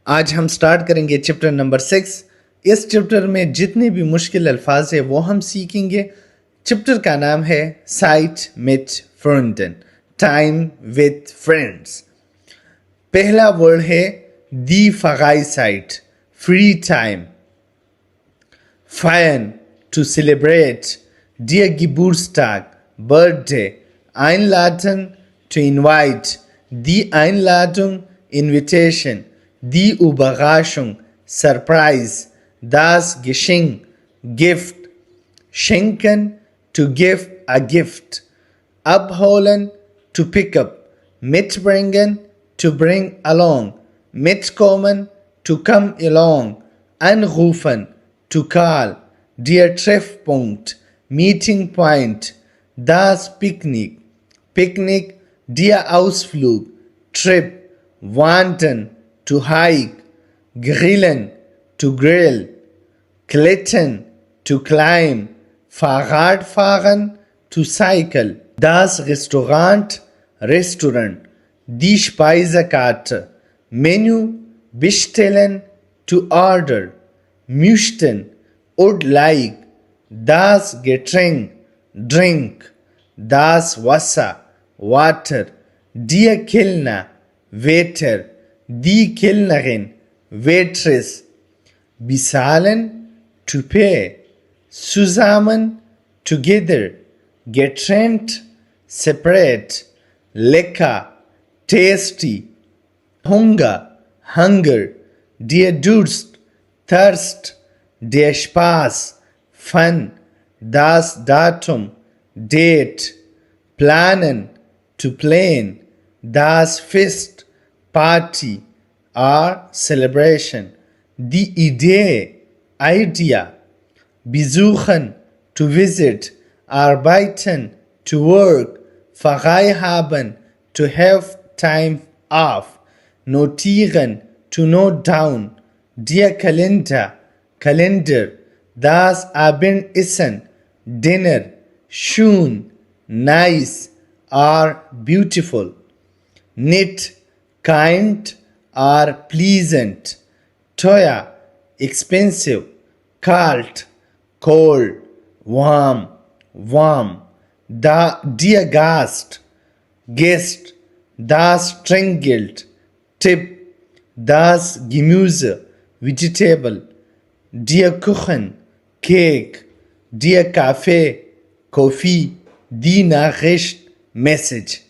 आज हम स्टार्ट करेंगे चैप्टर नंबर 6। इस चैप्टर में जितने भी मुश्किल अल्फाज है वो हम सीखेंगे। चैप्टर का नाम है साइट मिट फ्रेंडन, टाइम विथ फ्रेंड्स। पहला वर्ड है दी फगाई साइट, फ्री टाइम। फायन, टू सेलिब्रेट। डियर Geburtstag, birthday. Einladen, to invite. Die Einladung, invitation. Die Überraschung, surprise. Das Geschenk, gift. Schenken, to give a gift. Abholen, to pick up. Mitbringen, to bring along. Mitkommen, to come along. Anrufen, to call. Der Treffpunkt, meeting point. Das Picknick, Picnic. Der Ausflug, trip. Wandern, to hike. Grillen, to grill. Klettern, to climb. Fahrradfahren, to cycle. Das Restaurant, Restaurant. Die Speisekarte, Menü. Bestellen, to order. Möchten, would like. Das Getränk, drink. Das Wasser, water. Der Kellner, waiter. Die Kellnerin, waitress. Bezahlen, to pay. Zusammen, together. Getrennt, separate. Lecker, tasty. Hunger, hunger. Der Durst, thirst. Der Spaß, fun. Das Datum, date. Planen, to plan. Das Fest, party or celebration. Die Idee, idea. Besuchen, to visit. Arbeiten, to work. Frei haben, to have time off. Notieren, to note down. Der Kalender, calendar. Das Abendessen, dinner. Schön, nice or beautiful. Nett, kind or pleasant. Teuer, expensive. Kalt, cold. Warm, warm. Der Gast, guest. Das Trinkgeld, tip. Das Gemüse, vegetable. Der Kuchen, cake. Der Kaffee, coffee. Die Nachricht, message.